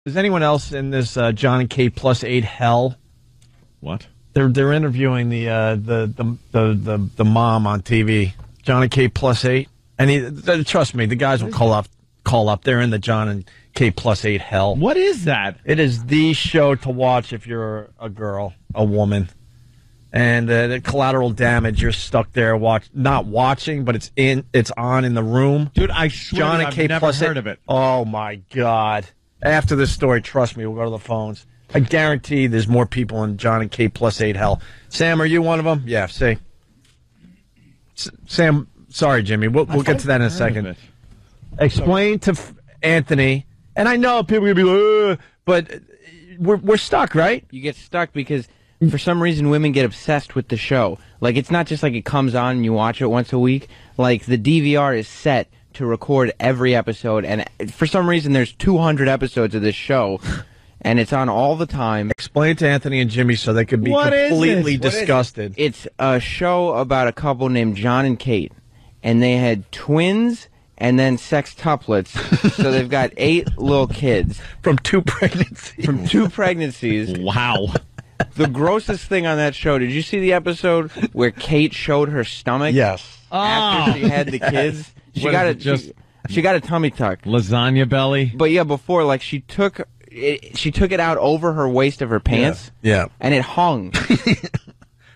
Is anyone else in this Jon and Kate +8 hell? What? They're interviewing the mom on TV, Jon and Kate +8, and trust me, the guys will call up. They're in the Jon and Kate +8 hell. What is that? It is the show to watch if you're a girl, a woman, and the collateral damage. You're stuck there not watching, but it's on in the room. Dude, I swear Jon and I've Kate never heard +8. of it. Oh my God! After this story, trust me, we'll go to the phones. I guarantee there's more people in Jon and Kate +8 hell. Sam, are you one of them? Yeah, see. Sam, sorry, Jimmy. We'll get to that in a second. Explain to Anthony, and I know people are going to be but we're stuck, right? You get stuck because for some reason women get obsessed with the show. Like, it's not just like it comes on and you watch it once a week. Like, the DVR is set to record every episode, and for some reason there's 200 episodes of this show. And it's on all the time. Explain to Anthony and Jimmy so they could be completely disgusted. It's a show about a couple named Jon and Kate. And they had twins and then sextuplets. So they've got 8 little kids. From 2 pregnancies. Wow. The grossest thing on that show, did you see the episode where Kate showed her stomach? Yes. After she had the kids? She got a tummy tuck. Lasagna belly? But yeah, before, like, she took it out over her waist of her pants. Yeah. And it hung.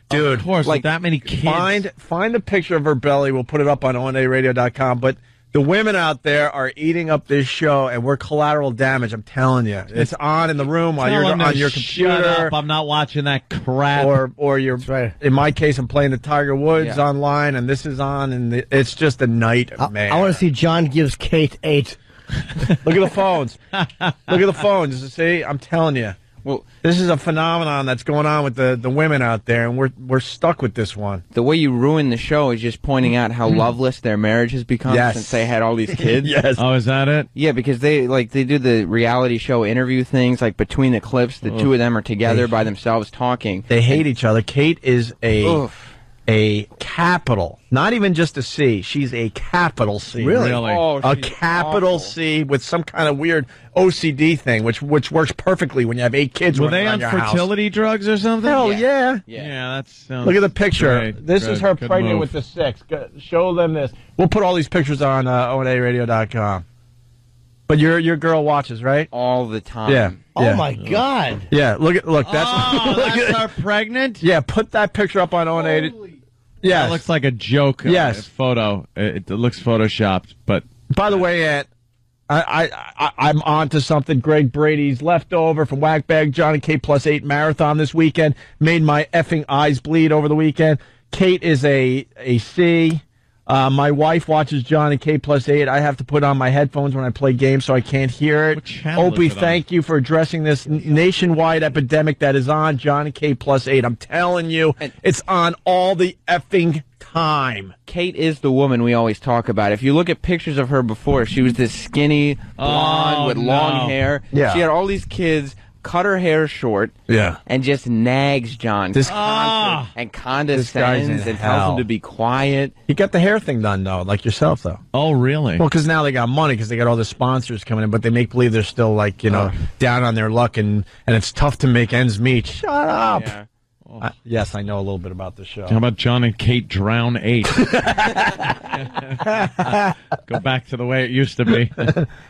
Dude, of course, like, with that many kids. Find a picture of her belly. We'll put it up on onaradio.com. But the women out there are eating up this show, and we're collateral damage. I'm telling you, it's on in the room while you're on your computer. Shut up! I'm not watching that crap. Or you're. Right. In my case, I'm playing the Tiger Woods online, and this is on, and it's just a nightmare. I want to see Jon gives Kate 8. Look at the phones. Look at the phones. See, I'm telling you. Well, this is a phenomenon that's going on with the women out there, and we're stuck with this one. The way you ruin the show is just pointing out how loveless their marriage has become since they had all these kids. Yes. Oh, is that it? Yeah, because they do the reality show interview things, like between the clips, the two of them are together by themselves talking. They hate each other. Kate is a capital, not even just a C. She's a capital C. Really? Oh, a capital awful. C with some kind of weird OCD thing, which works perfectly when you have 8 kids. Were they on your fertility drugs or something? Hell yeah. Yeah, that sounds. Look at the picture. Great. This is her pregnant move. with the 6. Show them this. We'll put all these pictures on onaradio.com. But your girl watches, right? All the time. Yeah. Oh my God. Yeah. Look. That's that's her pregnant. Yeah. Put that picture up on ONA. Yeah, it looks like a joke. Yes, photo. It looks photoshopped. But by the way, Ant, I'm on to something. Greg Brady's leftover from Whackbag Jon and Kate +8 marathon this weekend made my effing eyes bleed over the weekend. Kate is a C. My wife watches Jon and Kate +8. I have to put on my headphones when I play games so I can't hear it. What channel Opie, is it on? thank you for addressing this nationwide epidemic that is on Jon and Kate +8. I'm telling you, it's on all the effing time. Kate is the woman we always talk about. If you look at pictures of her before, she was this skinny blonde with long hair. Yeah. She had all these kids, cut her hair short, and just nags Jon and condescends and tells him to be quiet. You got the hair thing done, though, like yourself, though. Oh, really? Well, because now they got money because they got all the sponsors coming in, but they make believe they're still, like, down on their luck, and it's tough to make ends meet. Shut up. Yeah. Yes, I know a little bit about the show. How about Jon and Kate drown 8? Go back to the way it used to be.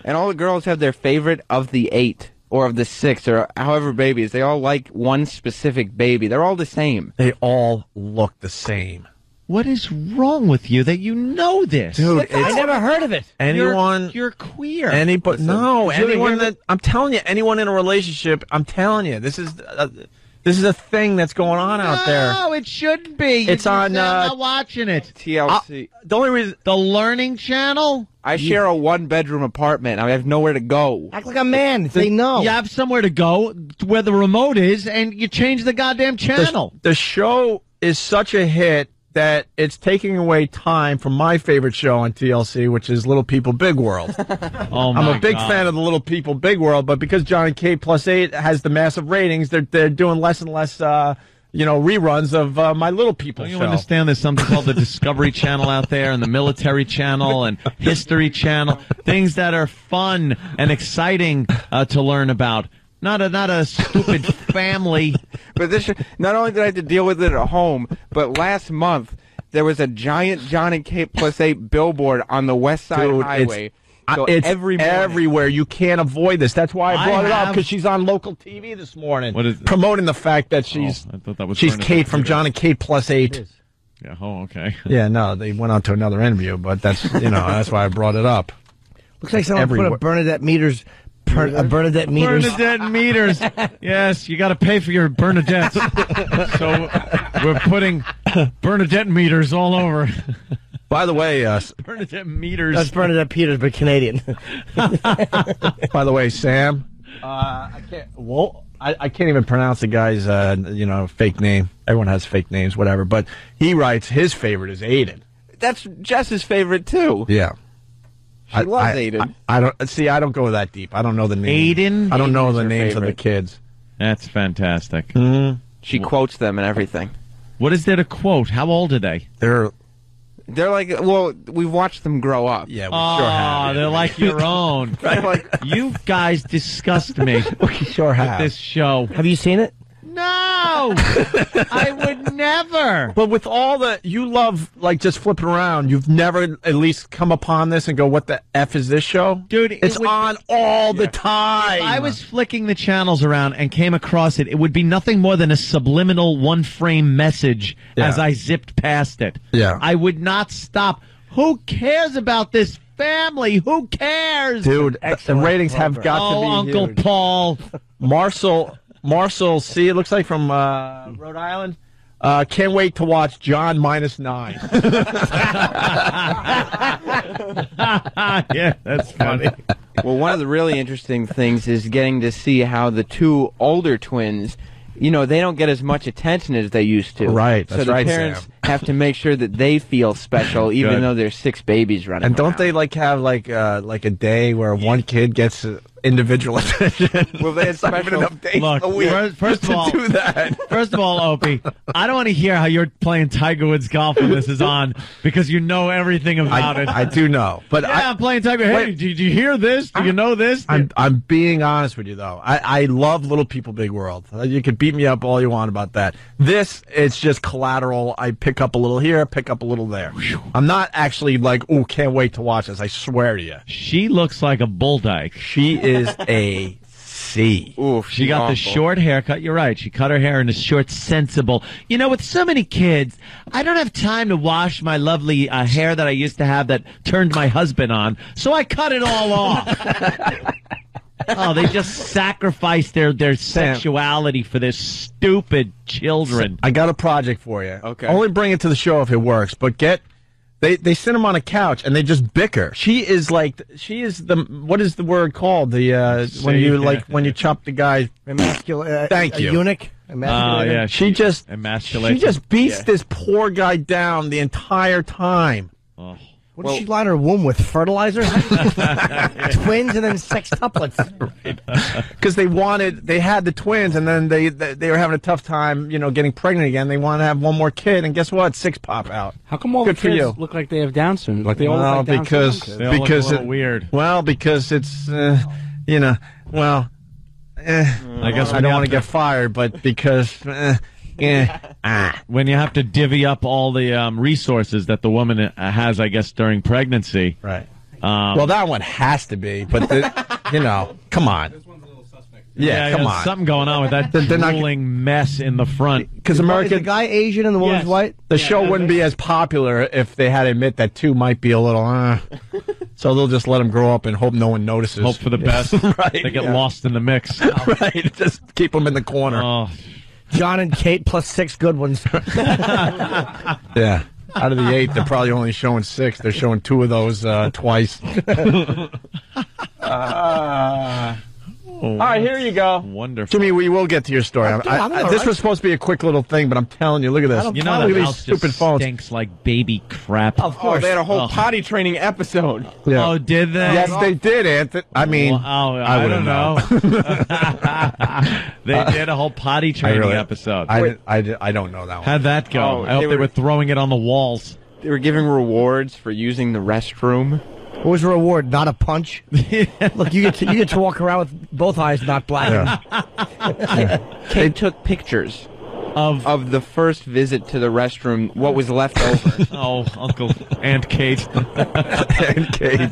And all the girls have their favorite of the 8. Or of the 6, or however babies. They all like one specific baby. They're all the same. They all look the same. What is wrong with you that you know this? Dude, I never heard of it. Anyone... You're queer. Anyone that... I'm telling you, anyone in a relationship, I'm telling you, this is a thing that's going on out there. No, it shouldn't be. It's on... I'm not watching it. TLC. The only reason... The Learning Channel? I share a 1-bedroom apartment. I have nowhere to go. Act like a man. Say no. You have somewhere to go where the remote is, and you change the goddamn channel. The show is such a hit that it's taking away time from my favorite show on TLC, which is Little People Big World. I'm a big fan of the Little People Big World, but because Jon and Kate +8 has the massive ratings, they're doing less and less reruns of My Little People Don't you show. understand there's something called the Discovery Channel out there and the Military Channel and History Channel, things that are fun and exciting to learn about. Not a stupid family. But not only did I have to deal with it at home, but last month there was a giant Jon and Kate +8 billboard on the West Side Highway. So It's every morning. everywhere. You can't avoid this. That's why I brought it up, because she's on local TV this morning, promoting the fact that she's I thought that was she's Bernadette Kate from Meters. Jon and Kate +8. Yeah. Oh, okay. Yeah, no, they went on to another interview, but that's that's why I brought it up. Looks like someone put a Bernadette Meters. Bernadette Meters. Bernadette Meters. Yes, you got to pay for your Bernadette. So we're putting Bernadette Meters all over. By the way, Bernadette Meters. That's Bernadette Peters, but Canadian. by the way, Sam, I can't. Well, I can't even pronounce the guy's fake name. Everyone has fake names, whatever. But he writes his favorite is Aiden. That's Jess's favorite too. Yeah. She loves Aiden. I don't go that deep. I don't know the name. Aiden? I don't know Aiden's the her names of the favorite. kids. That's fantastic. She quotes them and everything. What is there to quote? How old are they? They're like, well, we've watched them grow up. yeah, we sure have. They're like your own. You guys disgust me We sure have. this show. Have you seen it? No! I would never. But with all the you love, like just flipping around, you've never at least come upon this and go, "What the f is this show?" Dude, it it's would- on all the time. If I was flicking the channels around and came across it, it would be nothing more than a subliminal one-frame message as I zipped past it. Yeah. I would not stop. Who cares about this family? Who cares? Dude, the Excellent ratings have program. got to be Uncle huge. Paul. Marcel C, it looks like from Rhode Island. Can't wait to watch John -9. Yeah, that's funny. Well, one of the really interesting things is getting to see how the two older twins, they don't get as much attention as they used to. Right, So that's the right, parents Sam. have to make sure that they feel special, even Good. though there's 6 babies running And don't around. they have like a day where one kid gets individual attention? Well, they had It's not even special- enough days Look, a week first of to all- do that. First of all, Opie, I don't want to hear how you're playing Tiger Woods golf when this is on because you know everything about it. I do know, but I'm playing Tiger. Hey, Wait. did you hear this? Do you know this? I'm being honest with you though. I love Little People Big World. You can beat me up all you want about that. This, it's just collateral. I pick up a little here, pick up a little there. I'm not actually like, oh, can't wait to watch this. I swear to you. She looks like a bull dyke. She is a C. Oof, She got the short haircut. You're right. She cut her hair in a short, sensible. With so many kids, I don't have time to wash my lovely hair that I used to have that turned my husband on, so I cut it all off. Oh, they just sacrificed their sexuality for their stupid children. I got a project for you. Okay. Only bring it to the show if it works, but they sit him on a couch and they just bicker. She is the what is the word called? When you chop the guy. Thank you. Eunuch. Yeah, She just emasculation. beats this poor guy down the entire time. What did she line her womb with? Fertilizer? Twins and then sextuplets. Because they had the twins, and then they were having a tough time, getting pregnant again. They want to have one more kid, and guess what? 6 pop out. How come all Good the for you. kids look like they have Down syndrome? Like they all Well, look like Down because syndrome kids? They all look because a little weird. Well, because it's I guess I don't want to get fired, but because when you have to divvy up all the resources that the woman has, I guess, during pregnancy. right. Well, that one has to be, but come on. Yeah, come there's on. something going on with that They're not- drooling mess in the front. Because Is the American, guy Asian and the woman's Yes. white? the show wouldn't be as popular if they had to admit that 2 might be a little. So they'll just let them grow up and hope no one notices. Hope for the best. Right, They get yeah. lost in the mix. Right, just keep them in the corner. Oh, Jon and Kate plus 6 good ones. Yeah. Out of the 8, they're probably only showing 6. They're showing 2 of those twice. All right, here you go. wonderful. Jimmy, we will get to your story. I'm all This right. was supposed to be a quick little thing, but I'm telling you, look at this. You know look that at these house stupid just phones. stinks like baby crap. Of Oh, course. they had a whole Oh. potty training episode. Yeah. Oh, did they? Yes, they did, Anthony. I mean, Well, I don't wouldn't know. They did a whole potty training episode. I don't know that one. How'd that go? I hope they were throwing it on the walls. They were giving rewards for using the restroom. What was the reward? Not a punch? Look, you get to walk around with both eyes not black. Kate took pictures of the first visit to the restroom, what was left over. Oh, Uncle Aunt Kate. Aunt Kate.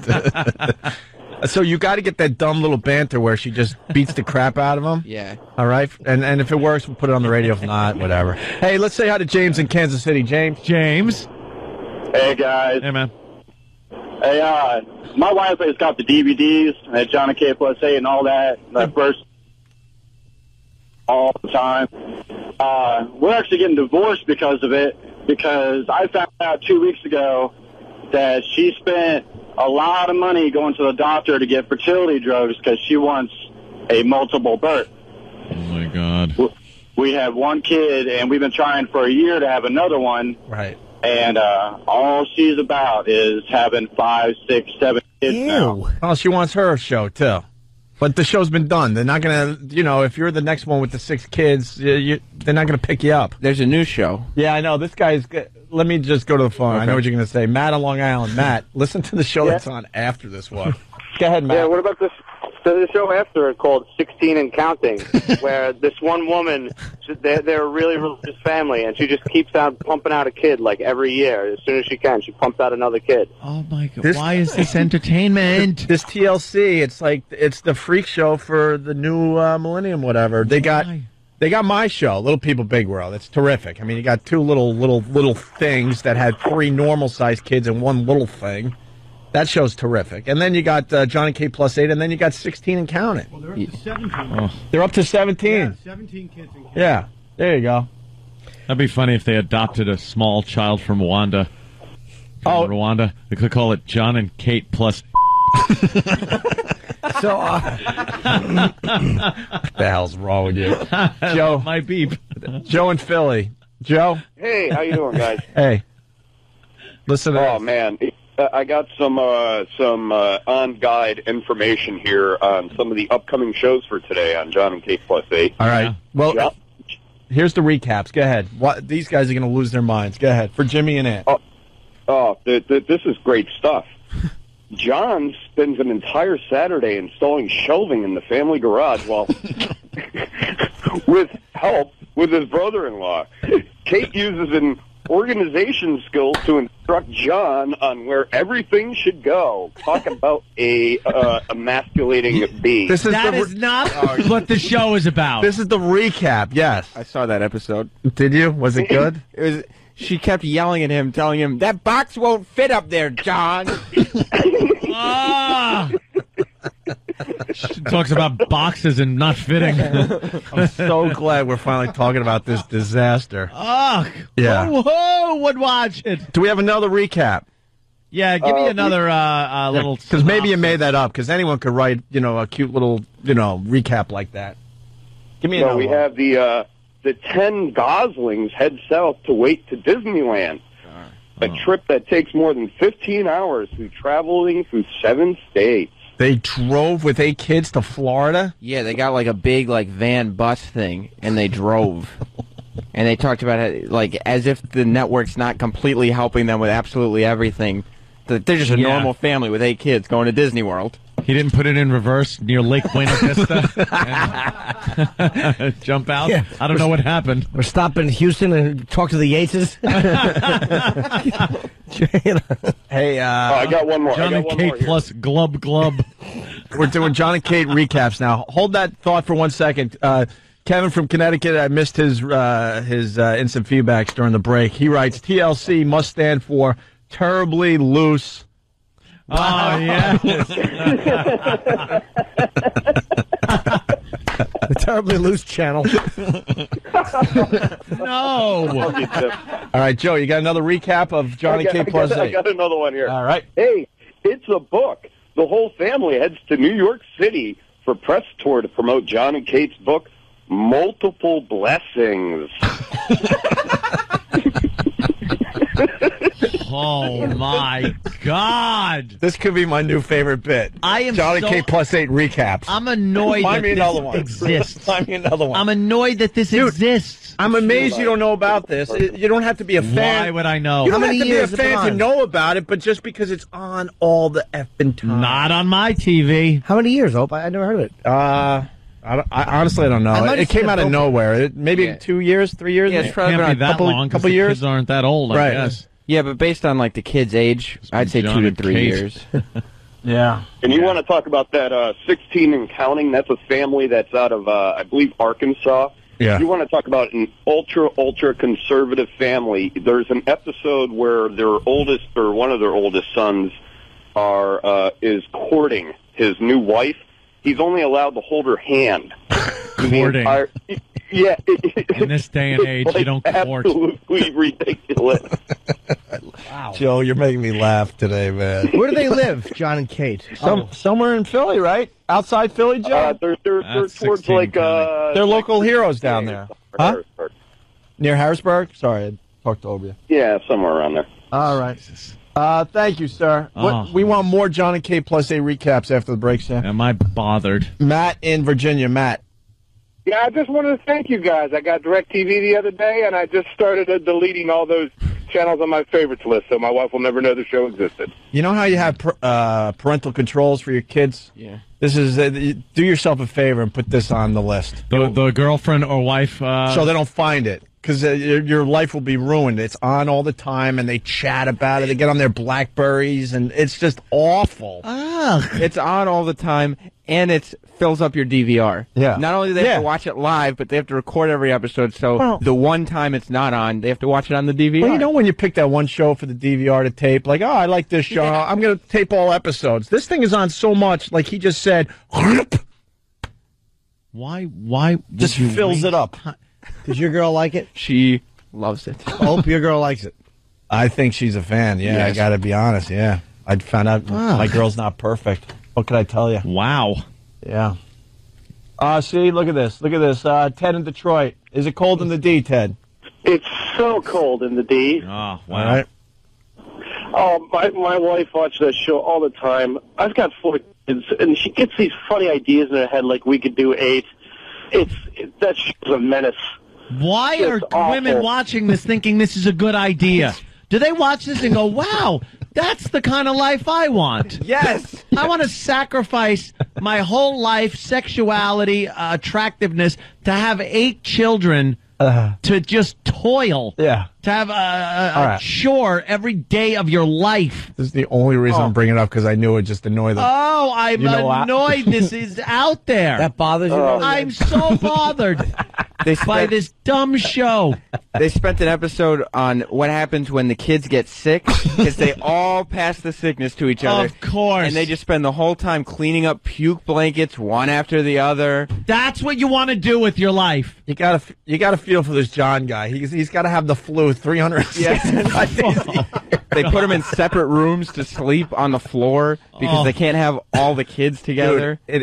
So you got to get that dumb little banter where she just beats the crap out of him. Yeah. All right. And if it works, we'll put it on the radio. If not, whatever. Hey, let's say hi to James in Kansas City. James. Hey, guys. Hey, man. Hey, my wife has got the DVDs at Jon and Kate Plus 8 and all that. The first all the time. We're actually getting divorced because of it, because I found out 2 weeks ago that she spent a lot of money going to the doctor to get fertility drugs because she wants a multiple birth. Oh, my God. We have one kid, and we've been trying for a year to have another one. Right. And all she's about is having 5, 6, 7 kids now. Oh, she wants her show, too. But the show's been done. They're not going to, if you're the next one with the 6 kids, they're not going to pick you up. There's a new show. Yeah, I know. This guy's good. Let me just go to the phone. Okay. I know what you're going to say. Matt on Long Island. Matt, listen to the show that's on after this one. Go ahead, Matt. Yeah, what about this? There's a show after it called 16 and Counting, where this one woman, they're a really religious family, and she just keeps on pumping out a kid like every year. As soon as she can, she pumps out another kid. Oh, my God. Why is this entertainment? This TLC, it's the freak show for the new millennium, whatever. They got my show, Little People, Big World. It's terrific. I mean, you got 2 little things that had 3 normal-sized kids and 1 little thing. That show's terrific. And then you got Jon and Kate Plus 8, and then you got 16 and counting. Well, they're up to 17. Oh. They're up to 17. Yeah, 17 kids and counting. Yeah, there you go. That'd be funny if they adopted a small child from Rwanda. Rwanda. They could call it Jon and Kate Plus. So, what the hell's wrong with you? Joe. My beep. Joe in Philly. Joe? Hey, how you doing, guys? Hey. Listen to Oh, this. man. I got some on-guide information here on some of the upcoming shows for today on Jon and Kate Plus 8. All right. Well, Yeah. here's the recaps. Go ahead. These guys are going to lose their minds. Go ahead. For Jimmy and Ant. This is great stuff. John spends an entire Saturday installing shelving in the family garage while with help with his brother-in-law. Kate uses an organization skills to instruct John on where everything should go. Talk about a emasculating bee. That is not what the show is about. This is the recap, yes. I saw that episode. Did you? Was it good? It was. She kept yelling at him, telling him, "That box won't fit up there, John." She talks about boxes and not fitting. I'm so glad we're finally talking about this disaster. Oh, Yeah. Whoa, would watch it. Do we have another recap? Yeah, give me another little. Because maybe you made that up, because anyone could write, a cute little, recap like that. Give me another we one. have the 10 Goslings head south to wait to Disneyland. A trip that takes more than 15 hours through traveling through 7 states. They drove with 8 kids to Florida? Yeah, they got like a big van bus thing, and they drove. And they talked about it as if the network's not completely helping them with absolutely everything. They're just a normal family with 8 kids going to Disney World. He didn't put it in reverse near Lake Buena Vista. Jump out. Yeah. I don't know what happened. we're stopping in Houston and talk to the Yateses. Hey, I got one more. Jon and Kate plus Glub Glub. we're doing Jon and Kate recaps now. Hold that thought for 1 second. Kevin from Connecticut, I missed his instant feedbacks during the break. He writes, TLC must stand for Terribly Loose. Oh, yeah. The Terribly Loose channel. No. All right, Joe, you got another recap of Jon and Kate plus 8? I got another one here. All right. Hey, it's a book. The whole family heads to New York City for press tour to promote Jon and Kate's book, Multiple Blessings. Oh, my God. This could be my new favorite bit. I am Jon and so- Kate plus 8 recaps. I'm annoyed Find me that another this one. exists. Find me another one. I'm annoyed that this exists. I'm amazed you don't know about this. You don't have to be a fan. Why would I know? You don't How have many to be a years has it been fan to on? know about it, but just because it's on all the effing time. Not on my TV. How many years, Hope? I never heard of it. I honestly I don't know. I might have It came seen out it of broken. nowhere. Maybe Yeah. 2 years, 3 years. Yeah, it's probably Can't be been that couple- long because couple the years? kids aren't that old, I Right. guess. Yeah, but based on like the kid's age, I'd say Jon 2 to and 3 Kate. years. Yeah. And you want to talk about that 16 and counting? That's a family that's out of, I believe, Arkansas. Yeah. You want to talk about an ultra conservative family? There's an episode where their oldest, or one of their oldest sons, is courting his new wife. He's only allowed to hold her hand. Courting. Yeah. In this day and age, It's you don't court. Absolutely ridiculous. Joe, you're making me laugh today, man. Where do they live, Jon and Kate? Somewhere in Philly, right? Outside Philly, Joe? They're That's towards 16 like They're local heroes down there. Huh? Harrisburg. Near Harrisburg? Sorry, I talked over you. Yeah, somewhere around there. All right. Thank you, sir. Oh. We want more Jon and Kate plus 8 recaps after the break, sir. Am I bothered? Matt in Virginia. Matt. Yeah, I just wanted to thank you guys. I got DirecTV the other day, and I just started deleting all those channels on my favorites list, so my wife will never know the show existed. You know how you have parental controls for your kids? Yeah. This is do yourself a favor and put this on the list. The girlfriend or wife. So they don't find it. Because your life will be ruined. It's on all the time, and they chat about it. They get on their Blackberries, and it's just awful. It's on all the time, and it fills up your DVR. Yeah. Not only do they have to watch it live, but they have to record every episode, so the one time it's not on, they have to watch it on the DVR. Well, you know when you pick that one show for the DVR to tape, like, oh, I like this show. I'm going to tape all episodes. This thing is on so much, like he just said, Why? just fills it up. Does your girl like it? She loves it. Hope your girl likes it. I think she's a fan. Yeah, I Yes. got to be honest. Yeah. I found out my girl's not perfect. What can I tell you? Wow. Yeah. See, look at this. Look at this. Ted in Detroit. Is it cold in the D, Ted? It's so cold in the D. Oh, wow. All right. Oh, my wife watches that show all the time. I've got 4 kids, and she gets these funny ideas in her head, like we could do 8. That show's a menace. Why It's are awful. women watching this thinking this is a good idea? Do they watch this and go, wow, that's the kind of life I want? Yes. I want to sacrifice my whole life, sexuality, attractiveness, to have 8 children to just toil. Yeah. To have All a right. chore every day of your life. This is the only reason I'm bringing it up, because I knew it would just annoy them. Oh, I'm You know what? annoyed this is out there. That bothers you? I'm so bothered They by spent, this dumb show. they spent an episode on what happens when the kids get sick, because they all pass the sickness to each other. Of course. And they just spend the whole time cleaning up puke blankets one after the other. That's what you want to do with your life. You gotta feel for this John guy. He's got to have the flu 365 days a year. They put them in separate rooms to sleep on the floor because they can't have all the kids together. Dude,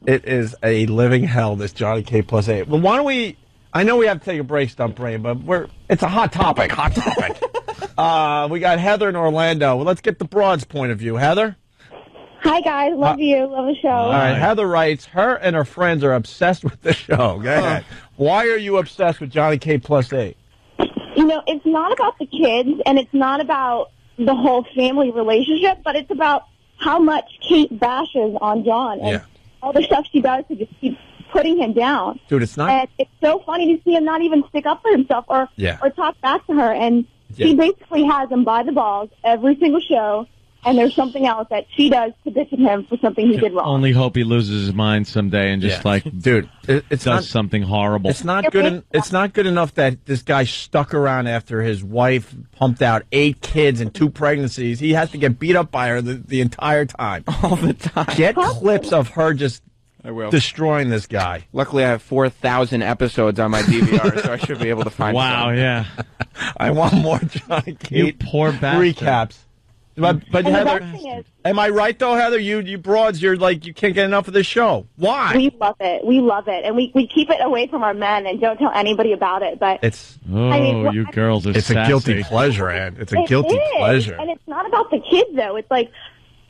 it is a living hell, this Jon and Kate plus 8. Well, why don't we? I know we have to take a break, Stump Brain, but it's a hot topic. Hot topic. We got Heather in Orlando. Well, let's get the broad's point of view. Heather. Hi, guys. Love you. Love the show. All right. Heather writes, her and her friends are obsessed with the show. Go ahead. Why are you obsessed with Jon and Kate plus 8? You know, it's not about the kids, and it's not about the whole family relationship, but it's about how much Kate bashes on Jon and all the stuff she does to just keep putting him down. Dude, it's not. And it's so funny to see him not even stick up for himself or talk back to her. And she basically has him by the balls every single show, and there's something else that she does to bitch at him for something he did wrong. Only hope he loses his mind someday and just dude, it's does not something horrible. It's not good. It's not good enough that this guy stuck around after his wife pumped out 8 kids and 2 pregnancies. He has to get beat up by her the entire time. All the time. Get clips of her just I will. destroying this guy. Luckily, I have 4,000 episodes on my DVR, so I should be able to find wow, some. yeah. I want more Jon and You Kate poor bastard. recaps. But And the Heather, best thing is, am I right though, Heather? You broads, you're like, you can't get enough of the show. Why? we love it. We love it. And we keep it away from our men and don't tell anybody about it. But It's I mean, you girls are it's a sassy. guilty pleasure, Ann. It's a guilty is. pleasure. And it's not about the kids, though. It's like,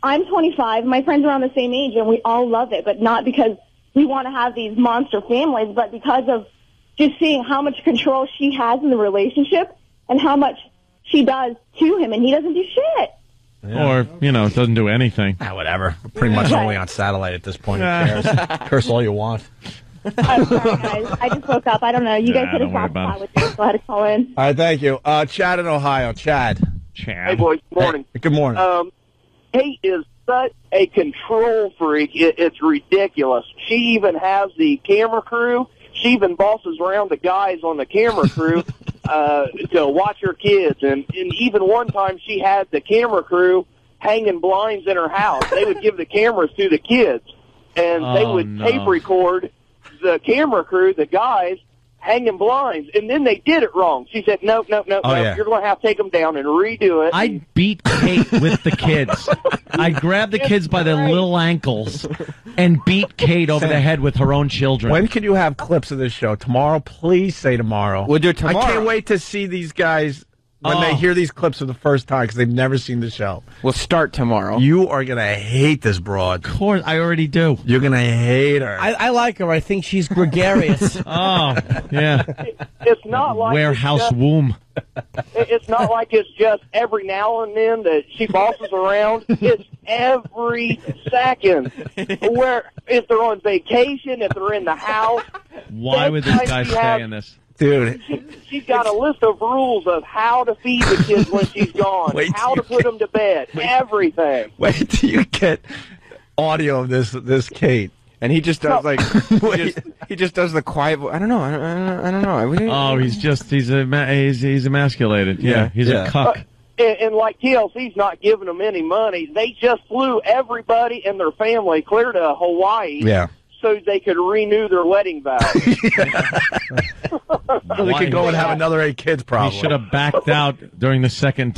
I'm 25, my friends are around the same age, and we all love it. But not because we want to have these monster families, but because of just seeing how much control she has in the relationship and how much she does to him, and he doesn't do shit. Or, doesn't do anything. Whatever. We're pretty much only on satellite at this point. Who cares? Curse all you want. I'm sorry, guys. I just woke up. I don't know. You guys could don't have worry talked about about with me, so I had to call in. All right, thank you. Chad in Ohio. Chad. Hey, boys. Good morning. Hey, good morning. Kate is such a control freak. It's ridiculous. She even has the camera crew. She even bosses around the guys on the camera crew to watch her kids. And even one time she had the camera crew hanging blinds in her house. They would give the cameras to the kids, and they would tape record the camera crew, the guys, hanging blinds, and then they did it wrong. She said, no, you're going to have to take them down and redo it. I beat Kate with the kids. I grabbed the kids by their little ankles and beat Kate over the head with her own children. When can you have clips of this show? Tomorrow? Please say tomorrow. We'll do it tomorrow. I can't wait to see these guys when they hear these clips for the first time because they've never seen the show. We'll start tomorrow. You are going to hate this broad. Of course, I already do. You're going to hate her. I like her. I think she's gregarious. Oh, yeah. It's not like Warehouse womb. It's not like it's just every now and then that she bosses around. It's every second. Where if they're on vacation, if they're in the house. Why would this guy stay in this? Dude. She's got a list of rules of how to feed the kids when she's gone, how to put them to bed, everything. Wait till you get audio of this Kate. And he just does he just does the quiet voice. I don't know. I don't know. Oh, he's emasculated. Yeah, he's a cuck. And like TLC's not giving them any money. They just flew everybody and their family clear to Hawaii. Yeah. So they could renew their wedding vows. So they could go and have another 8 kids, probably. He should have backed out during the second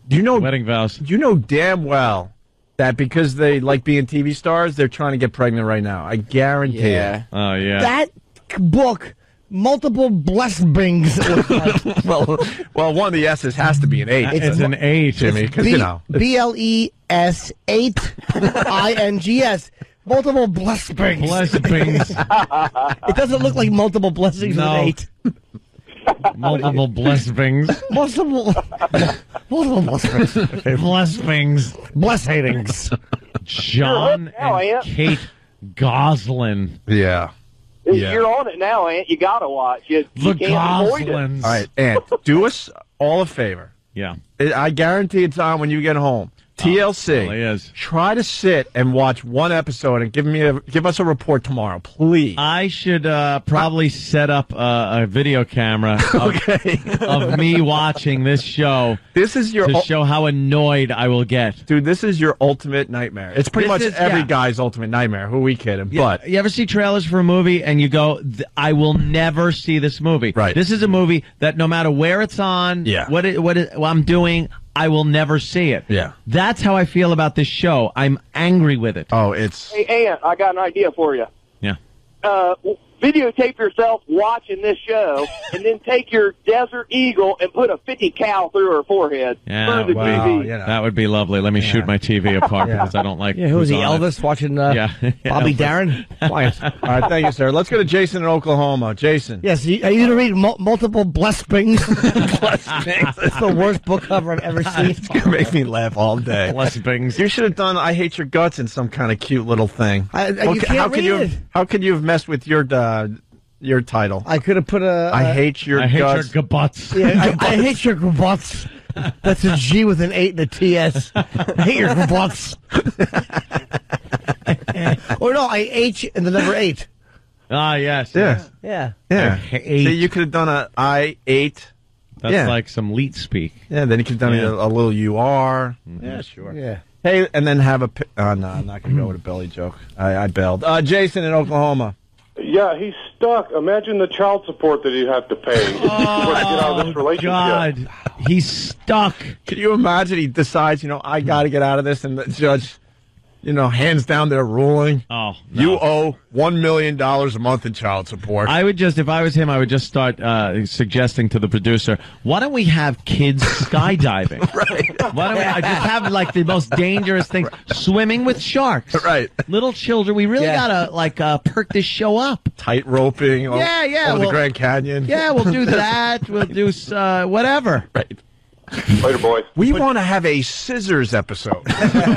wedding vows. You know damn well that because they like being TV stars, they're trying to get pregnant right now. I guarantee it. Oh, yeah. That book, multiple Blesspings. well, one of the S's has to be an 8. It's an 8, Jimmy, because, BLES 8 INGS. Multiple Blesspings. Blesspings. It doesn't look like multiple blessings with an 8. Multiple Blesspings. Multiple Blesspings. Blesspings. Bless-hatings. Jon and Kate Goslin. Yeah. You're on it now, Aunt. You got to watch. You can't avoid it. All right, Aunt, do us all a favor. Yeah. I guarantee it's on when you get home. TLC. Really is. Try to sit and watch one episode and give us a report tomorrow, please. I should probably set up a video camera of me watching this show. This is to show how annoyed I will get. Dude, this is your ultimate nightmare. It's pretty much every guy's ultimate nightmare. Who are we kidding? Yeah. But you ever see trailers for a movie and you go, I will never see this movie. Right. This is a movie that no matter where it's on, what I'm doing, I will never see it. Yeah. That's how I feel about this show. I'm angry with it. Oh, it's... Hey, Aunt, I got an idea for you. Yeah. Videotape yourself watching this show, and then take your Desert Eagle and put a 50 cal through her forehead. Yeah, through the TV. That would be lovely. Let me shoot my TV apart because I don't like... Yeah, who was he, Elvis, watching Bobby Darin? Quiet. All right, thank you, sir. Let's go to Jason in Oklahoma. Jason. Yes, are you going to read multiple Blesspings? Blesspings. That's the worst book cover I've ever seen. It's going to make me laugh all day. Blesspings. You should have done I Hate Your Guts in some kind of cute little thing. You can't read it. How could you have messed with your title? I could have put I hate your guts. Your guts. Yeah, I hate your guts. That's a G with an 8 and a TS. I hate your guts. Or no, I H and the number 8. Ah, yes. Yeah. See, you could have done I ate. That's like some leet speak. Yeah, then you could have done a little UR. Yeah, sure. Yeah. Hey, and then have a... no, I'm not going to go with a belly joke. I bailed. Jason in Oklahoma. Yeah, he's stuck. Imagine the child support that he'd have to pay to get out of this relationship. God, he's stuck. Can you imagine he decides, I got to get out of this, and the judge, hands down their ruling. Oh, no. You owe $1 million a month in child support. If I was him, I would just start suggesting to the producer, why don't we have kids skydiving? Right. Why don't I just have like the most dangerous things, swimming with sharks? Right. Little children, we really gotta perk this show up. Tight roping. Over the Grand Canyon. Yeah, we'll do that. We'll do whatever. Right. Later, boys. We want to have a scissors episode.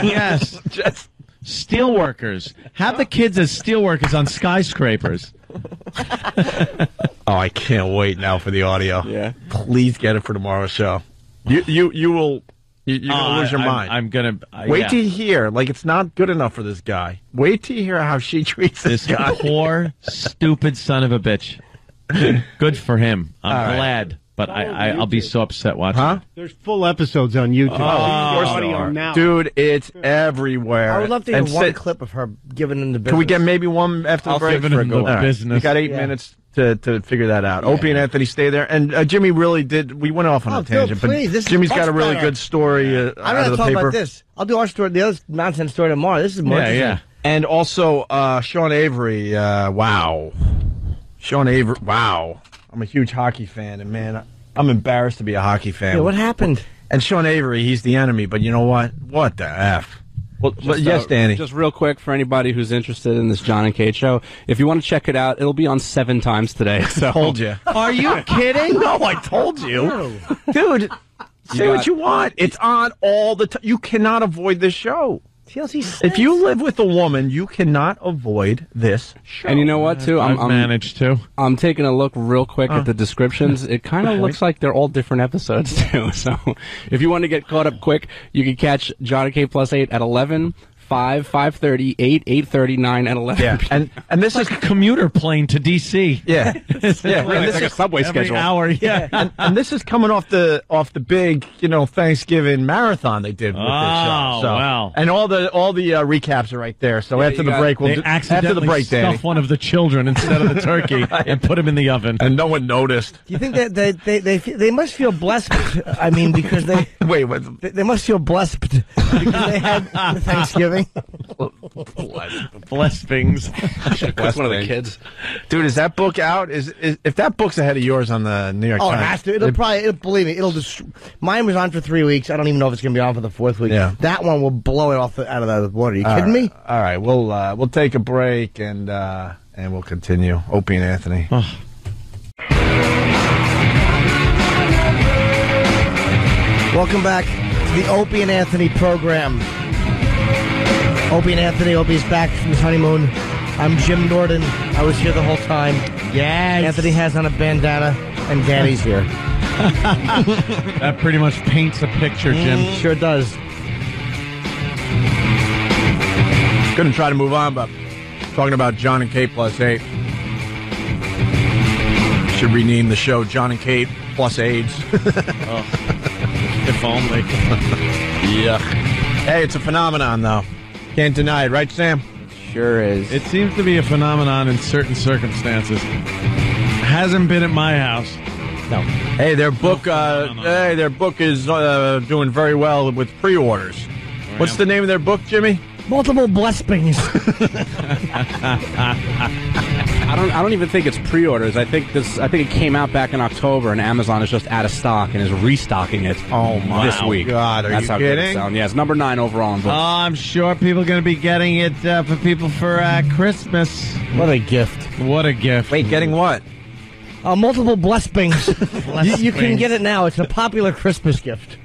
Yes. Just steelworkers. Have the kids as steelworkers on skyscrapers. Oh, I can't wait now for the audio. Yeah. Please get it for tomorrow's show. You're gonna lose your mind. I'm gonna wait till you hear. Like, it's not good enough for this guy. Wait till you hear how she treats this guy. Poor, stupid son of a bitch. Good for him. I'm glad. But I'll be so upset watching. Huh? There's full episodes on YouTube. Oh, now. Dude, it's everywhere. I would love to hear one clip of her giving in the business. Can we get maybe one after the break? Give it in the business. You got 8 minutes to figure that out. Opie and Anthony, stay there. And Jimmy really did. We went off on a tangent, please, but this is Jimmy's much got a really better. good story I'm out going of to the talk paper. about this. I'll do our story, the other nonsense story tomorrow. This is more interesting. Yeah. And also, Sean Avery, wow. Sean Avery, wow. I'm a huge hockey fan, and man, I'm embarrassed to be a hockey fan. Yeah, what happened? And Sean Avery, he's the enemy, but you know what? What the F? Well, yes, Danny. Just real quick, for anybody who's interested in this Jon and Kate show, if you want to check it out, it'll be on 7 times today. So. Told you. Are you kidding? No, I told you. Dude, say what you want. It's on all the time. You cannot avoid this show. If you live with a woman, you cannot avoid this show. And you know what, too? I've managed to. I'm taking a look real quick at the descriptions. It kind of looks like they're all different episodes, too. So if you want to get caught up quick, you can catch Jon and Kate Plus 8 at 11, 5, 5:30, 8, 8:30, 9, and 11. Yeah, and this It's is like a commuter plane to D.C. Yeah, yeah. And this like a subway Every schedule. hour, yeah. and this is coming off the big Thanksgiving marathon they did with this show. So, wow. And all the recaps are right there. So after the break, They after the break, Danny. stuff one of the children instead of the turkey and put him in the oven. And no one noticed. Do you think that they must feel blessed? I mean, because they Wait, what? they must feel blessed because they had Thanksgiving. Blesspings. That's one of the kids. Dude, is that book out? Is if that book's ahead of yours on the New York Oh, it Times? has to. Believe me, it'll just. Mine was on for 3 weeks. I don't even know if it's going to be on for the 4th week. Yeah. That one will blow it out of the water. Are you kidding me? All right, we'll take a break and we'll continue. Opie and Anthony. Welcome back to the Opie and Anthony program. Opie and Anthony. Opie's back from his honeymoon. I'm Jim Norden. I was here the whole time. Yes. Anthony has on a bandana, and Danny's here. That pretty much paints a picture, Jim. Sure does. Couldn't try to move on, but talking about Jon and Kate Plus 8. Should rename the show Jon and Kate Plus AIDS. If only. Yeah. Hey, it's a phenomenon, though. Can't deny it, right, Sam? Sure is. It seems to be a phenomenon in certain circumstances. Hasn't been at my house. No. Hey, their book. Their book is doing very well with pre-orders. What's the name of their book, Jimmy? Multiple Blesspings. I don't even think it's pre-orders. I think it came out back in October, and Amazon is just out of stock and is restocking it. Oh my this week. God! Are That's you how good kidding? it's selling. Yeah, it's number 9 overall in books. I'm sure people are going to be getting it for people for Christmas. What a gift. What a gift. Wait, getting what? Multiple Blesspings. You can get it now. It's a popular Christmas gift.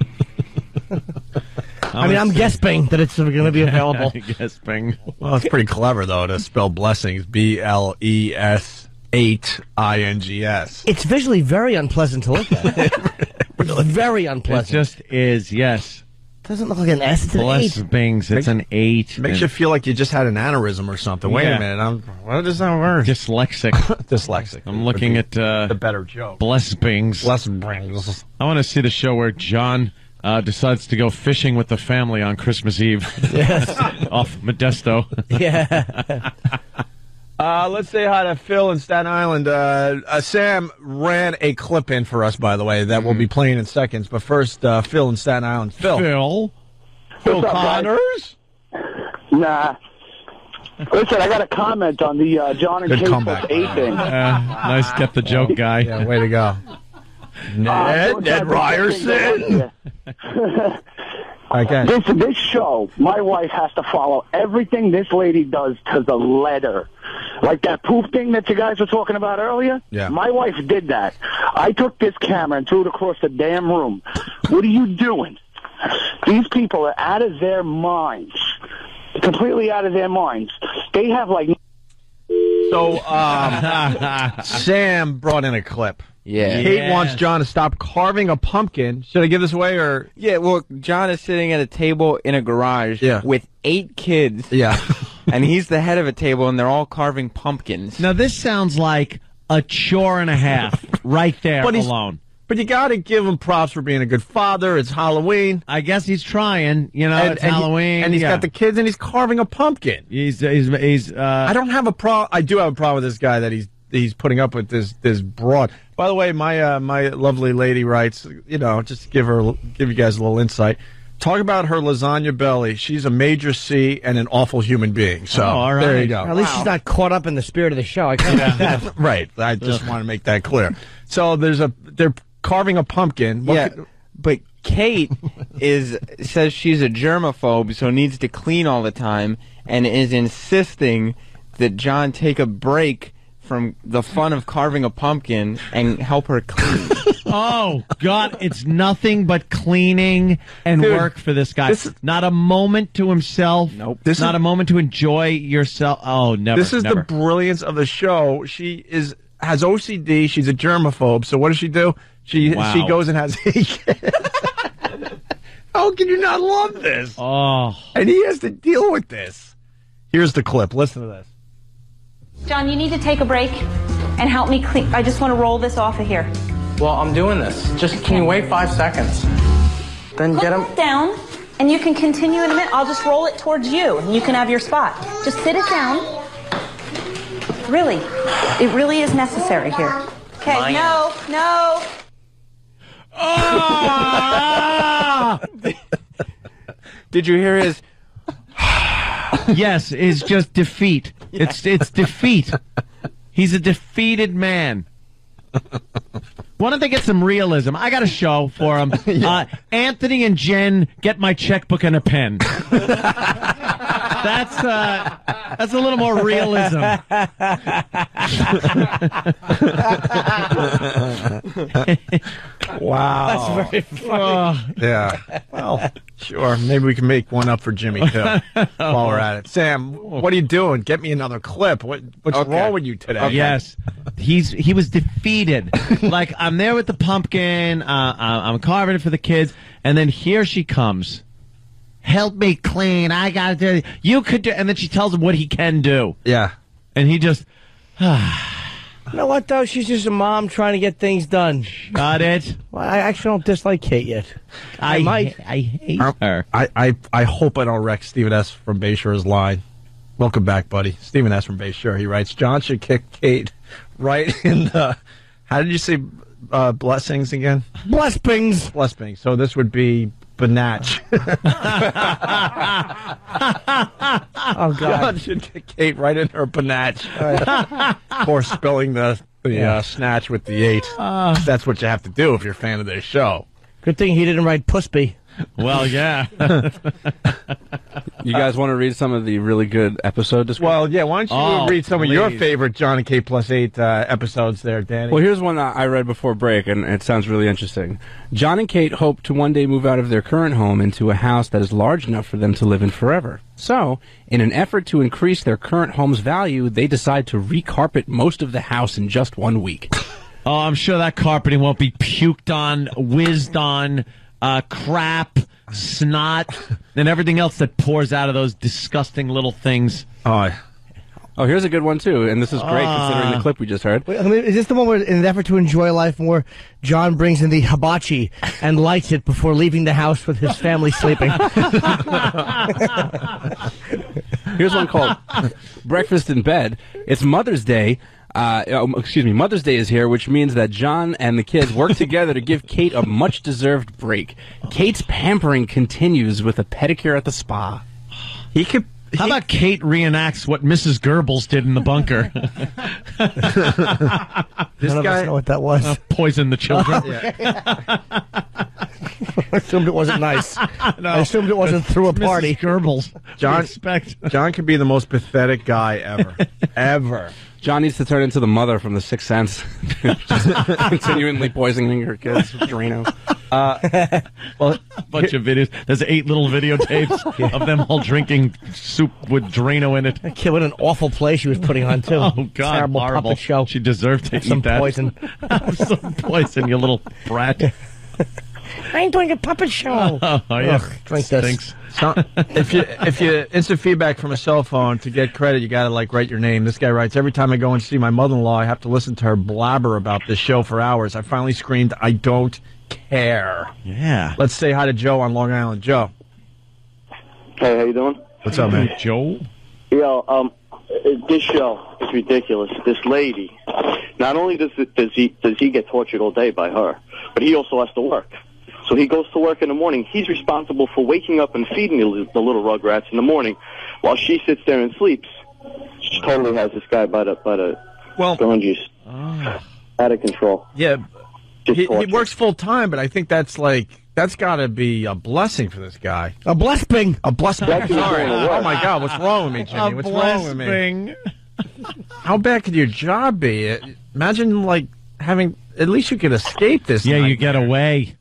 I mean, I'm guessing that it's going to be available. Guessing. Well, it's pretty clever though to spell blessings BLES8INGS. It's visually very unpleasant to look at. Very It unpleasant. just is, yes. Doesn't look like an S. It's an 8. Blesspings. It's an 8. Makes you feel like you just had an aneurysm or something. Wait Yeah. a minute, what does that word? Dyslexic. Dyslexic. I'm looking at the better joke. Blesspings. Blesspings. I want to see the show where John decides to go fishing with the family on Christmas Eve. Yes. Off Modesto. Yeah. Let's say hi to Phil in Staten Island. Sam ran a clip in for us, by the way, that we'll be playing in seconds. But first, Phil in Staten Island. Phil Connors? Nah. Listen, I got a comment on the Jon and Kate plus 8 thing. Nice get the joke, guy. Yeah, way to go. Ned Ryerson. Okay. This show, my wife has to follow everything this lady does to the letter. Like that poop thing that you guys were talking about earlier? Yeah. My wife did that. I took this camera and threw it across the damn room. What are you doing? These people are out of their minds. Completely out of their minds. They have like... So, Sam brought in a clip. Yeah. Kate wants John to stop carving a pumpkin. Should I give this away or? Yeah, well, John is sitting at a table in a garage with 8 kids. Yeah. And he's the head of a table, and they're all carving pumpkins. Now, this sounds like a chore and a half right there alone. But you got to give him props for being a good father. It's Halloween. I guess he's trying. You know, it's Halloween. And he's got the kids, and he's carving a pumpkin. I don't have a problem. I do have a problem with this guy that he's putting up with this broad. By the way, my lovely lady writes, you know, just to give you guys a little insight. Talk about her lasagna belly. She's a major C and an awful human being. So all right. There you go. At least she's not caught up in the spirit of the show. I can't like that. Right. I just want to make that clear. So they're carving a pumpkin. But Kate says she's a germaphobe, so needs to clean all the time, and is insisting that John take a break from the fun of carving a pumpkin and help her clean. Oh, God, it's nothing but cleaning and work for this guy. Not a moment to himself. Nope. Not a moment to enjoy yourself. Oh, never. This is the brilliance of the show. She has OCD. She's a germaphobe. So what does she do? She goes and has a kid. How can you not love this? Oh. And he has to deal with this. Here's the clip. Listen to this. John, you need to take a break and help me clean. I just want to roll this off of here. Well, I'm doing this. Just can you wait 5 seconds? Then get him down, and you can continue in a minute. I'll just roll it towards you, and you can have your spot. Just sit it down. Really, it really is necessary here. Okay, no. Did you hear his? Yes, it's just defeat. It's defeat. He's a defeated man. Why don't they get some realism? I got a show for him. Anthony and Jen, get my checkbook and a pen. That's a little more realism. Wow. That's very funny. Yeah. Well, sure. Maybe we can make one up for Jimmy, too, while we're at it. Sam, what are you doing? Get me another clip. What's wrong with you today? Okay. Yes. He was defeated. Like, I'm there with the pumpkin. I'm carving it for the kids. And then here she comes. Help me clean. I got to do it. You could do. And then she tells him what he can do. Yeah. And he just. You know what, though? She's just a mom trying to get things done. Got it? Well, I actually don't dislike Kate yet. I might. I hate her. I hope I don't wreck Stephen S. from Bayshore's line. Welcome back, buddy. Stephen S. from Bayshore. He writes, John should kick Kate right in the... How did you say blessings again? Blesspings. Blesspings. So this would be Benatch. Oh, God. John should kick Kate right in her Benatch. For spelling the snatch with the 8. That's what you have to do if you're a fan of this show. Good thing he didn't write Pussby. Well, yeah. You guys want to read some of the really good episode descriptions? Well, yeah, why don't you read some of your favorite Jon and Kate plus 8 episodes there, Danny? Well, here's one I read before break, and it sounds really interesting. Jon and Kate hope to one day move out of their current home into a house that is large enough for them to live in forever. So, in an effort to increase their current home's value, they decide to recarpet most of the house in just 1 week. Oh, I'm sure that carpeting won't be puked on, whizzed on, crap, snot, and everything else that pours out of those disgusting little things. Oh, here's a good one, too, and this is great considering the clip we just heard. Wait, I mean, is this the one where, in an effort to enjoy life more, John brings in the hibachi and lights it before leaving the house with his family sleeping? Here's one called Breakfast in Bed. It's Mother's Day. Mother's Day is here, which means that Jon and the kids work together to give Kate a much-deserved break. Kate's pampering continues with a pedicure at the spa. How about Kate reenacts what Mrs. Goebbels did in the bunker? This None of us know what that was. Poison the children. I assumed it wasn't nice. No, I assumed it wasn't through a party. Mrs. Goebbels. John could be the most pathetic guy ever. Ever. John needs to turn into the mother from The Sixth Sense. Just continually poisoning her kids with Drano. Well, a bunch of videos. There's 8 little videotapes of them all drinking soup with Drano in it. That kid, what an awful play she was putting on, too. Oh, God, terrible horrible. puppet show. She deserved to some eat that. Poison. Some poison, you little brat. I ain't doing a puppet show. Oh, yeah. Ugh, drink this. So, if you instant feedback from a cell phone to get credit, you got to write your name. This guy writes, every time I go and see my mother-in-law, I have to listen to her blabber about this show for hours. I finally screamed, I don't care. Yeah. Let's say hi to Joe on Long Island. Joe. Hey, how you doing? What's up, man? Joe? Yeah, this show is ridiculous. This lady, not only does he get tortured all day by her, but he also has to work. So he goes to work in the morning. He's responsible for waking up and feeding the little rugrats in the morning, while she sits there and sleeps. She totally has this guy by the scrunchies. Out of control. Yeah, he works full time, but I think that's got to be a blessing for this guy. A blessing. A blessing. Sorry. Oh my God, what's wrong with me, Jimmy? What's wrong with me? How bad could your job be? Imagine having. At least you could escape this. Yeah, nightmare. you get away.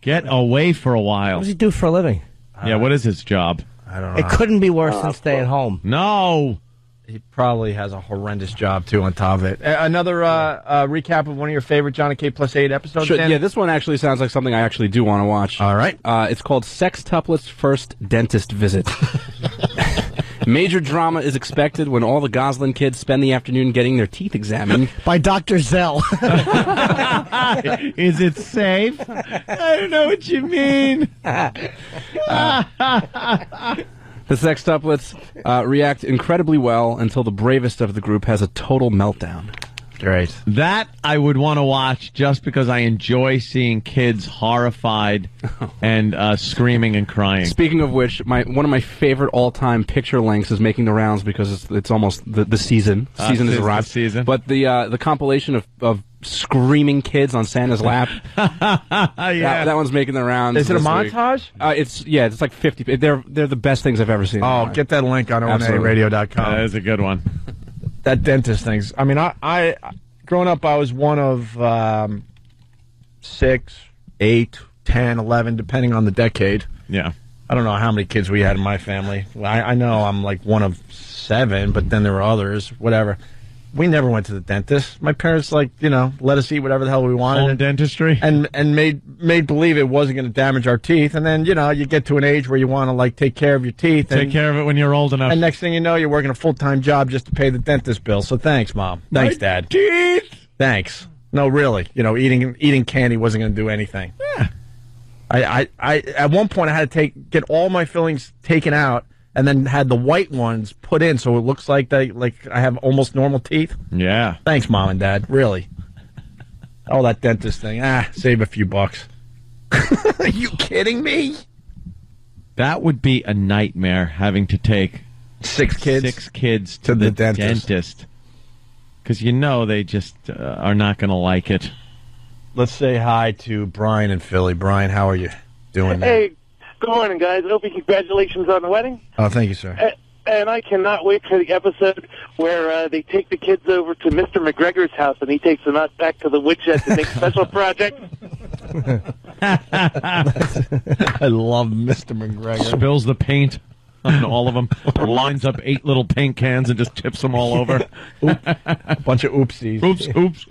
Get away for a while. What does he do for a living? Yeah, what is his job? I don't know. It couldn't be worse than staying home. No. He probably has a horrendous job, too, on top of it. Another recap of one of your favorite Jon and Kate Plus 8 episodes, Sure, Dan? yeah, this one actually sounds like something I actually do want to watch. All right. It's called Sextuplet's First Dentist Visit. Major drama is expected when all the Goslin kids spend the afternoon getting their teeth examined. By Dr. Zell. Is it safe? I don't know what you mean. The sextuplets react incredibly well until the bravest of the group has a total meltdown. Great. That I would want to watch just because I enjoy seeing kids horrified and screaming and crying. Speaking of which, one of my favorite all-time picture lengths is making the rounds because it's almost the season. Season has arrived. Season. But the compilation of screaming kids on Santa's lap. Yeah. That one's making the rounds. Is it a this week. montage? It's like 50. They're the best things I've ever seen. Oh, get that link on ONARadio.com. That is a good one. That dentist thing's. I mean, I growing up, I was one of 6, 8, 10, 11, depending on the decade. Yeah. I don't know how many kids we had in my family. I know I'm one of 7, but then there were others. Whatever. We never went to the dentist. My parents, let us eat whatever the hell we wanted. Home dentistry? And made believe it wasn't going to damage our teeth. And then, you get to an age where you want to, take care of your teeth. Take care of it when you're old enough. And next thing you know, you're working a full-time job just to pay the dentist bill. So thanks, Mom. Thanks, Dad. Teeth! Thanks. No, really. Eating candy wasn't going to do anything. Yeah. I at one point, I had to get all my fillings taken out and then had the white ones put in so it looks like I have almost normal teeth. Yeah. Thanks, Mom and Dad. Really. Oh, that dentist thing. Save a few bucks. Are you kidding me? That would be a nightmare, having to take 6 kids to the dentist. Because they just are not going to like it. Let's say hi to Brian in Philly. Brian, how are you doing? Hey, good morning, guys. Opie, congratulations on the wedding. Oh, thank you, sir. And I cannot wait for the episode where they take the kids over to Mr. McGregor's house and he takes them out back to the woodshed to make a special project. I love Mr. McGregor. Spills the paint on all of them. Lines up 8 little paint cans and just tips them all over. A bunch of oopsies. Oops.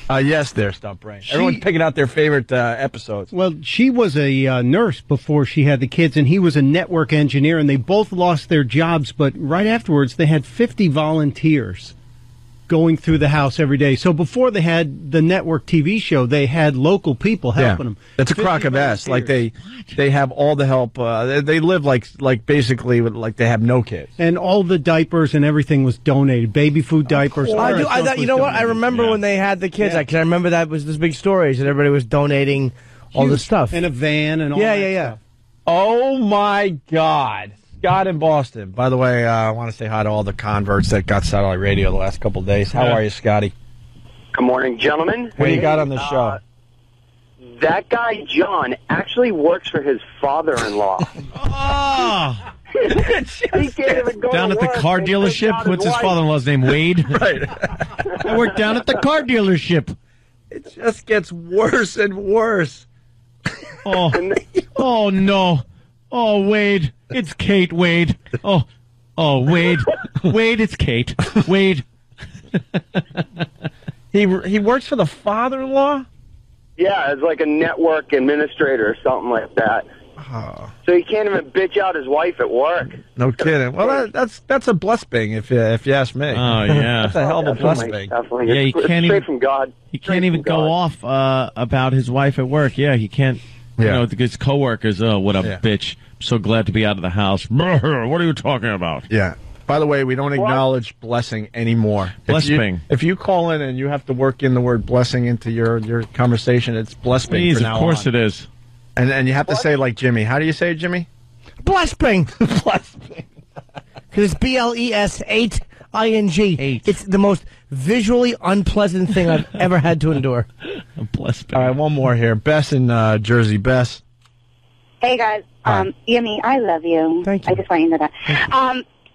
Yes, there, Stop Brain. Everyone's picking out their favorite episodes. Well, she was a nurse before she had the kids, and he was a network engineer, and they both lost their jobs, but right afterwards they had 50 volunteers going through the house every day. So before they had the network TV show, they had local people helping them. That's a crock of S. Like they have all the help. They live like basically like they have no kids. And all the diapers and everything was donated. Baby food diapers. You know what? I remember when they had the kids. I remember that was this big stories and everybody was donating all this stuff. And a van and all that stuff. Oh, my God. Scott in Boston. By the way, I want to say hi to all the converts that got satellite radio the last couple of days. How are you, Scotty? Good morning, gentlemen. What do you got on the show? That guy, John, actually works for his father-in-law. Oh! He can't even go Down to at the work car and dealership? take out What's his wife. father-in-law's name? Wade? Right. I work down at the car dealership. It just gets worse and worse. Oh, oh no. Oh, Wade. It's Kate, Wade. Oh, Wade. Wade, it's Kate. Wade. He works for the father-in-law? Yeah, as like a network administrator or something like that. Oh. So he can't even bitch out his wife at work. No kidding. Well, that's a Blessping, if you ask me. Oh, yeah. That's a hell of a Definitely, Blessping. definitely. Yeah, he It's can't straight even from God. He can't even go off about his wife at work. Yeah, he can't. You know, his coworkers. Oh, what a bitch! I'm so glad to be out of the house. What are you talking about? Yeah. By the way, we don't acknowledge blessing anymore. Blessping. If you call in and you have to work in the word blessing into your conversation, it's Blessping. Please, from now of course on. it is. And you have to say like Jimmy. How do you say it, Jimmy? Blessping. Blessping. Because it's BLES8ING. It's the most visually unpleasant thing I've ever had to endure. Blessping. All right, one more here. Bess in Jersey. Bess. Hey guys, Yummy, I love you. Thank you. I just want you to know that.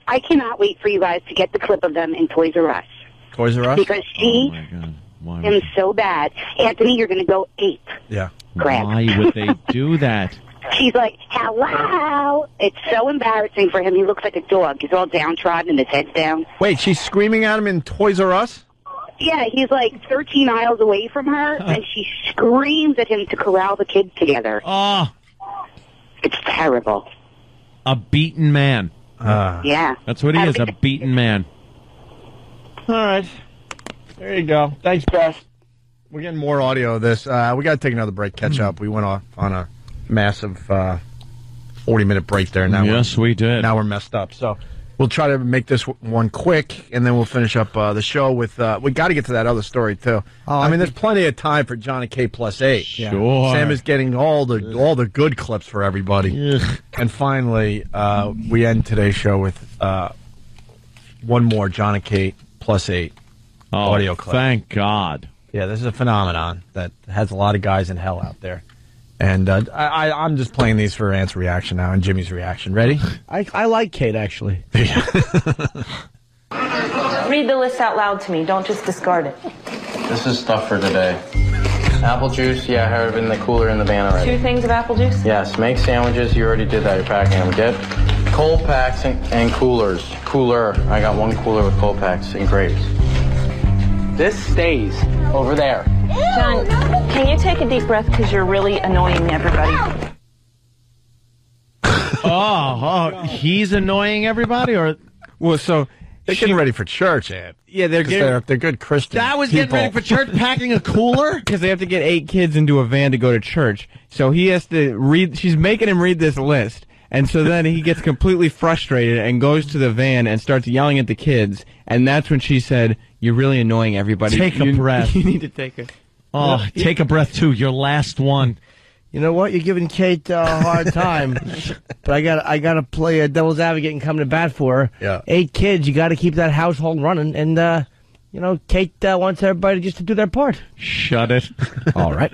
I cannot wait for you guys to get the clip of them in Toys R Us. Toys R Us? Because she him so bad. Anthony, you're going to go ape. Yeah. Crap. Why would they do that? She's like, hello. It's so embarrassing for him. He looks like a dog. He's all downtrodden and his head's down. Wait, she's screaming at him in Toys R Us? Yeah, he's like 13 aisles away from her, and she screams at him to corral the kids together. Oh. It's terrible. A beaten man. Yeah. That's what he is, a beaten man. All right. There you go. Thanks, Bess. We're getting more audio of this. We got to take another break, catch up. We went off on a massive 40-minute break there. Now yes, we did. Now we're messed up. So we'll try to make this one quick, and then we'll finish up the show with... we got to get to that other story, too. I mean, there's plenty of time for Jon and Kate plus 8. Sure. Sam is getting all the good clips for everybody. And finally, we end today's show with one more Jon and Kate plus 8 audio clip. Thank God. Yeah, this is a phenomenon that has a lot of guys in hell out there. And I'm just playing these for Ant's reaction now and Jimmy's reaction. Ready? I like Kate, actually. Read the list out loud to me. Don't just discard it. This is stuff for today. Apple juice, yeah, I have it in the cooler in the van already. 2 things of apple juice? Yes, make sandwiches, you already did that, you're packing them. Get cold packs and coolers. Cooler, I got 1 cooler with cold packs and grapes. This stays over there. John, can you take a deep breath because you're really annoying everybody? He's annoying everybody, or so they're getting ready for church, Ant. Yeah, they're good Christians. that was getting ready for church, packing a cooler because they have to get 8 kids into a van to go to church. So he has to read. She's making him read this list. And so then he gets completely frustrated and goes to the van and starts yelling at the kids. And that's when she said, "You're really annoying everybody. Take a breath. You need to take a." Take a breath too. Your last one. You know what? You're giving Kate a hard time, but I gotta play a devil's advocate and come to bat for her. Yeah. 8 kids, you got to keep that household running, and Kate wants everybody just to do their part. Shut it. All right.